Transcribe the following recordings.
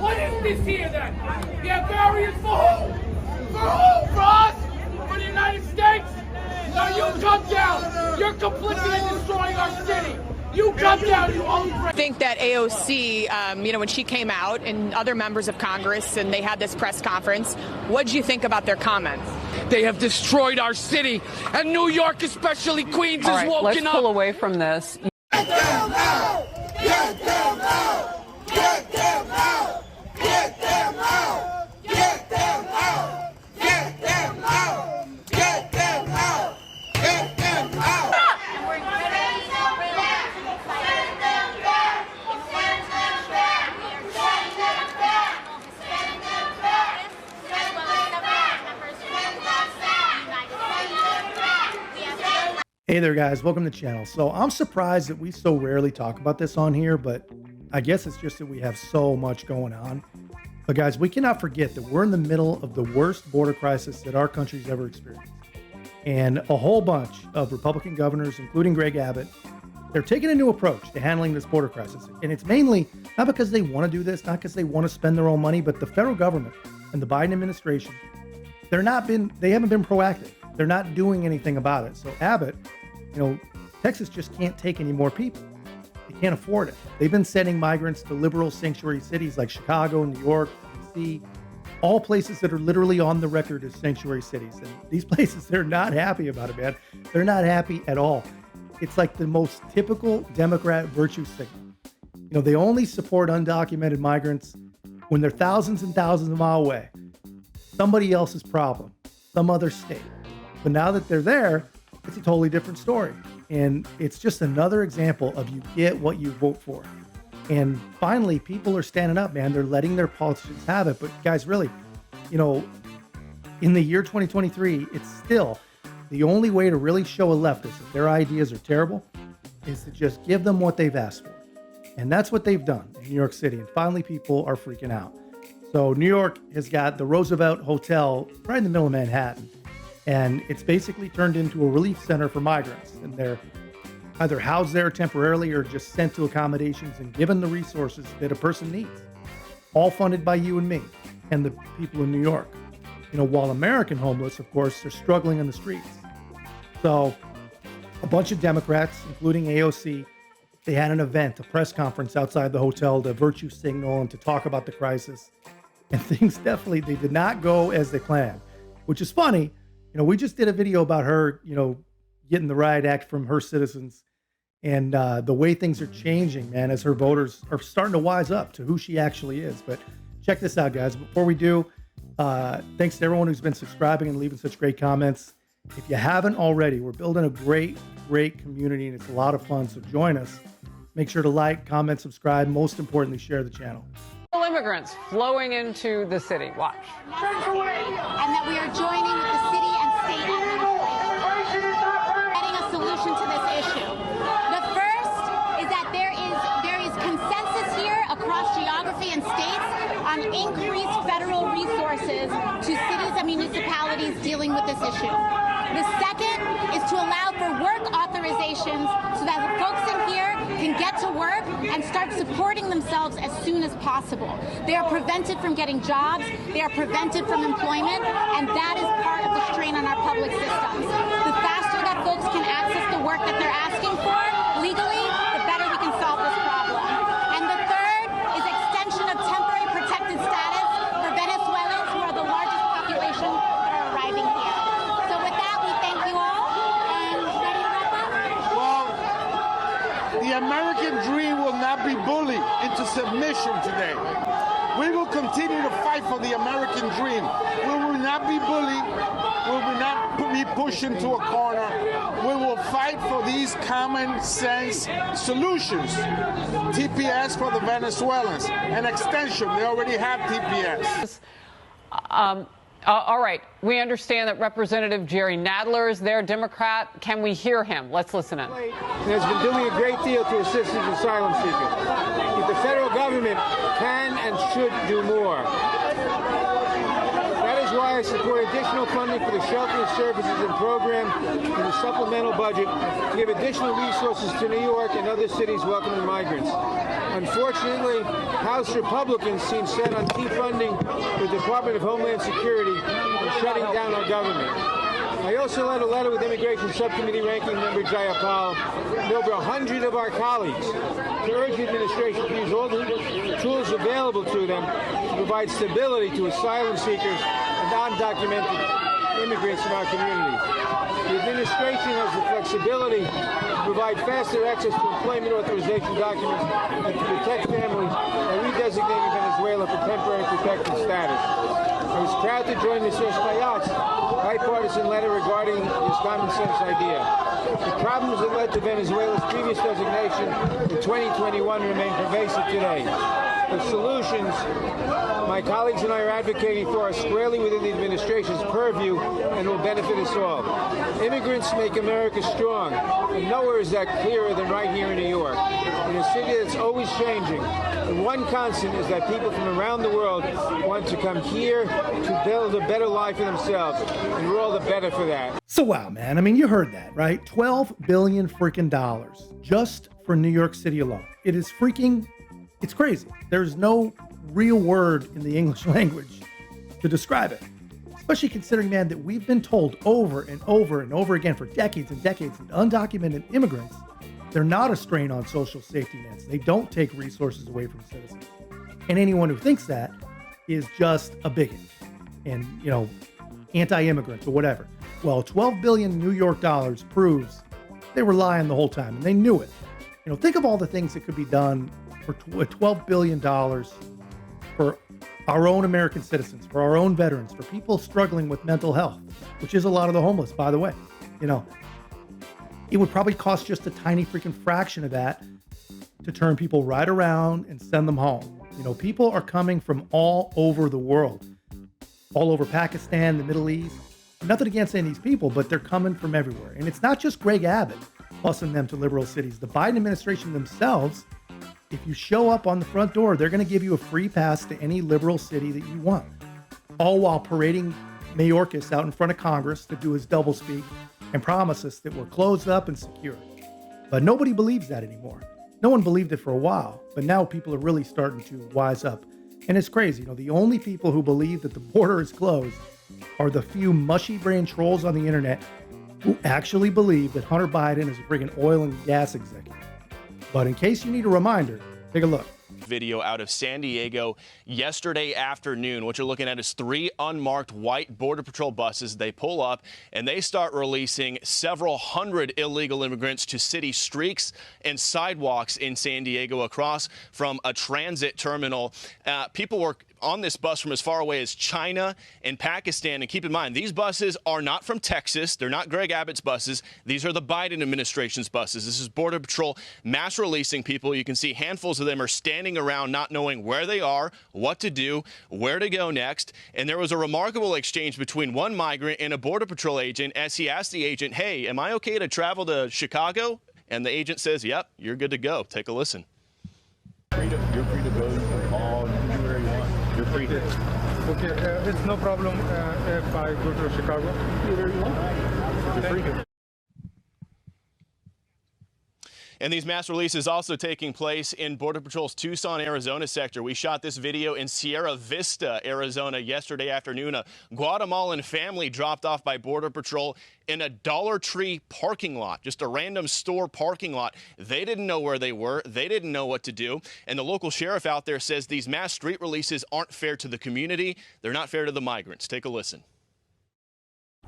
What is this here then? You have barriers for who? For who? For us? For the United States? No, you come down. You're complicit in destroying our city. You come down, you own. I think that AOC, when she came out, and other members of Congress, and they had this press conference, what did you think about their comments? They have destroyed our city, and New York, especially Queens, All is right, woken let's up. pull away from this. Get them out! Get them out! Get them out! Get them out! Get them out! Get them out! Get them out! Get them out! Hey there guys, welcome to the channel. So I'm surprised that we so rarely talk about this on here, but I guess it's just that we have so much going on. But guys, we cannot forget that we're in the middle of the worst border crisis that our country's ever experienced. And a whole bunch of Republican governors, including Greg Abbott, they're taking a new approach to handling this border crisis. And it's mainly not because they want to do this, not because they want to spend their own money, but the federal government and the Biden administration, they haven't been proactive. They're not doing anything about it. So Abbott, Texas just can't take any more people. They can't afford it. They've been sending migrants to liberal sanctuary cities like Chicago, New York, D.C., all places that are literally on the record as sanctuary cities. And these places, they're not happy about it, man. They're not happy at all. It's like the most typical Democrat virtue signal. They only support undocumented migrants when they're thousands and thousands of miles away. Somebody else's problem, some other state. But now that they're there, it's a totally different story. And it's just another example of you get what you vote for. And finally, people are standing up, man. They're letting their politicians have it. But guys, really, in the year 2023, it's still the only way to really show a leftist that their ideas are terrible is to just give them what they've asked for. And that's what they've done in New York City. And finally, people are freaking out. So New York has got the Roosevelt Hotel right in the middle of Manhattan. And it's basically turned into a relief center for migrants. And they're either housed there temporarily or just sent to accommodations and given the resources that a person needs. All funded by you and me and the people in New York. While American homeless, of course, are struggling in the streets. So a bunch of Democrats, including AOC, they had an event, a press conference outside the hotel to virtue signal and to talk about the crisis. And things definitely, they did not go as they planned, which is funny. We just did a video about her, getting the riot act from her citizens and the way things are changing, man, as her voters are starting to wise up to who she actually is. But check this out, guys. Before we do, thanks to everyone who's been subscribing and leaving such great comments. If you haven't already, we're building a great community and it's a lot of fun. So join us. Make sure to like, comment, subscribe. Most importantly, share the channel. Immigrants flowing into the city. Watch. And that we are joining with the city and state administrators, getting a solution to this issue. The first is that there is consensus here across geography and states on increased federal resources to cities and municipalities dealing with this issue. The second is to allow for work authorizations so that the folks in here can get to work and start supporting themselves as soon as possible. They are prevented from getting jobs, they are prevented from employment, and that is part of the strain on our public systems. The faster that folks can access the work that they're asking for legally, the better we can solve this problem. And the third is extension of temporary protected status for Venezuelans, who are the largest population that are arriving here. So with that, we thank you all, and ready to wrap up? Well, the American dream will not be bullied into submission today. We will continue to fight for the American dream. We will not be bullied. We will not be pushed into a corner. We will fight for these common sense solutions. TPS for the Venezuelans. An extension. They already have TPS. All right. We understand that Representative Jerry Nadler is there, Democrat. Can we hear him? Let's listen in. Has been doing a great deal to assist these asylum seekers. If the federal government can and should do more. That is why I support additional funding for the shelter services and program in the supplemental budget to give additional resources to New York and other cities welcoming migrants. Unfortunately, House Republicans seem set on defunding the Department of Homeland Security and shutting down our government. I also led a letter with Immigration Subcommittee Ranking Member Jayapal and over 100 of our colleagues to urge the administration to use all the tools available to them to provide stability to asylum seekers and undocumented immigrants in our communities. The administration has the flexibility to provide faster access to employment authorization documents and to protect families by redesignating Venezuela for temporary protected status. I was proud to join Mr. Espaillat's bipartisan letter regarding this common sense idea. The problems that led to Venezuela's previous designation in 2021 remain pervasive today. The solutions my colleagues and I are advocating for are squarely within the administration's purview and will benefit us all. Immigrants make America strong, and nowhere is that clearer than right here in New York. In a city that's always changing, the one constant is that people from around the world want to come here to build a better life for themselves, and we're all the better for that. So wow, man. I mean, you heard that, right? $12 billion freaking dollars just for New York City alone. It is freaking, it's crazy. There's no real word in the English language to describe it. Especially considering, man, that we've been told over and over and over again for decades and decades that undocumented immigrants, they're not a strain on social safety nets. They don't take resources away from citizens. And anyone who thinks that is just a bigot and, anti-immigrant or whatever. Well, 12 billion New York dollars proves they were lying the whole time, and they knew it. Think of all the things that could be done for $12 billion for our own American citizens, for our own veterans, for people struggling with mental health, which is a lot of the homeless, by the way. It would probably cost just a tiny freaking fraction of that to turn people right around and send them home. People are coming from all over the world, all over Pakistan, the Middle East. Nothing against any of these people, but they're coming from everywhere. And it's not just Greg Abbott busing them to liberal cities. The Biden administration themselves, if you show up on the front door, they're going to give you a free pass to any liberal city that you want. All while parading Mayorkas out in front of Congress to do his doublespeak and promise us that we're closed up and secure. But nobody believes that anymore. No one believed it for a while, but now people are really starting to wise up. And it's crazy. The only people who believe that the border is closed are the few mushy-brained trolls on the internet who actually believe that Hunter Biden is a friggin' oil and gas executive. But in case you need a reminder, take a look. Video out of San Diego yesterday afternoon. What you're looking at is 3 unmarked white Border Patrol buses. They pull up and they start releasing several hundred illegal immigrants to city streets and sidewalks in San Diego across from a transit terminal. People were on this bus from as far away as China and Pakistan. And keep in mind, these buses are not from Texas. They're not Greg Abbott's buses. These are the Biden administration's buses. This is Border Patrol mass releasing people. You can see handfuls of them are standing around not knowing where they are, what to do, where to go next. And there was a remarkable exchange between one migrant and a Border Patrol agent as he asked the agent, hey, am I okay to travel to Chicago? And the agent says, yep, you're good to go. Take a listen. You're free to go anywhere you want. You're free to. Okay, it's no problem if I go to Chicago. Anywhere you want. You're free to. And these mass releases also taking place in Border Patrol's Tucson, Arizona sector. We shot this video in Sierra Vista, Arizona yesterday afternoon. A Guatemalan family dropped off by Border Patrol in a Dollar Tree parking lot, just a random store parking lot. They didn't know where they were. They didn't know what to do. And the local sheriff out there says these mass street releases aren't fair to the community. They're not fair to the migrants. Take a listen.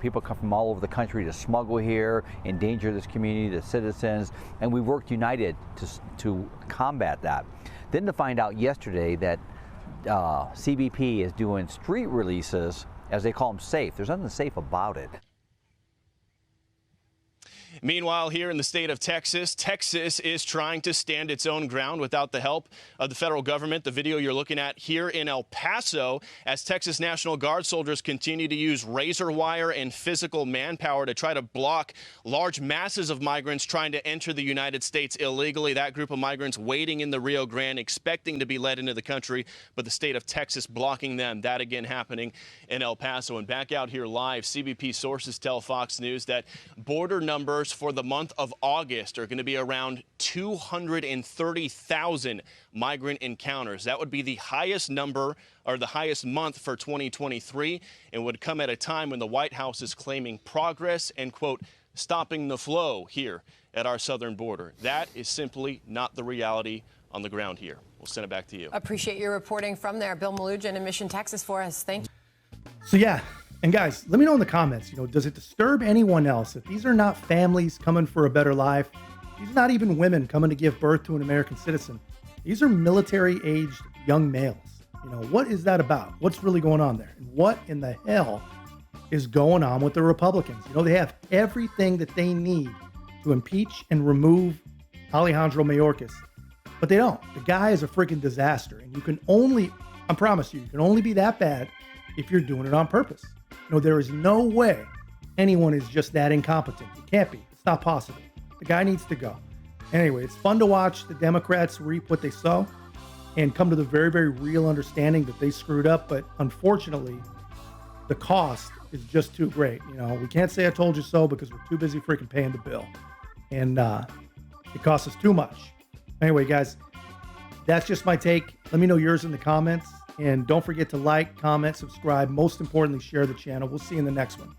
People come from all over the country to smuggle here, endanger this community, the citizens, and we worked united to combat that. Then to find out yesterday that CBP is doing street releases, as they call them, safe. There's nothing safe about it. Meanwhile, here in the state of Texas, Texas is trying to stand its own ground without the help of the federal government. The video you're looking at here in El Paso, as Texas National Guard soldiers continue to use razor wire and physical manpower to try to block large masses of migrants trying to enter the United States illegally. That group of migrants waiting in the Rio Grande, expecting to be led into the country, but the state of Texas blocking them. That again happening in El Paso. And back out here live, CBP sources tell Fox News that border numbers numbers for the month of August are going to be around 230,000 migrant encounters. That would be the highest number or the highest month for 2023 and would come at a time when the White House is claiming progress and, quote, stopping the flow here at our southern border. That is simply not the reality on the ground here. We'll send it back to you. Appreciate your reporting from there. Bill Malugin in Mission, Texas for us. Thank you. So yeah, and guys, let me know in the comments, does it disturb anyone else that these are not families coming for a better life? These are not even women coming to give birth to an American citizen. These are military-aged young males. What is that about? What's really going on there? And what in the hell is going on with the Republicans? They have everything that they need to impeach and remove Alejandro Mayorkas, but they don't. The guy is a freaking disaster, and I promise you can only be that bad if you're doing it on purpose. There is no way anyone is just that incompetent. It can't be. It's not possible. The guy needs to go. Anyway, it's fun to watch the Democrats reap what they sow and come to the very, very real understanding that they screwed up. But unfortunately, the cost is just too great. We can't say I told you so because we're too busy freaking paying the bill. And it costs us too much. Anyway, guys, that's just my take. Let me know yours in the comments. And don't forget to like, comment, subscribe. Most importantly, share the channel. We'll see you in the next one.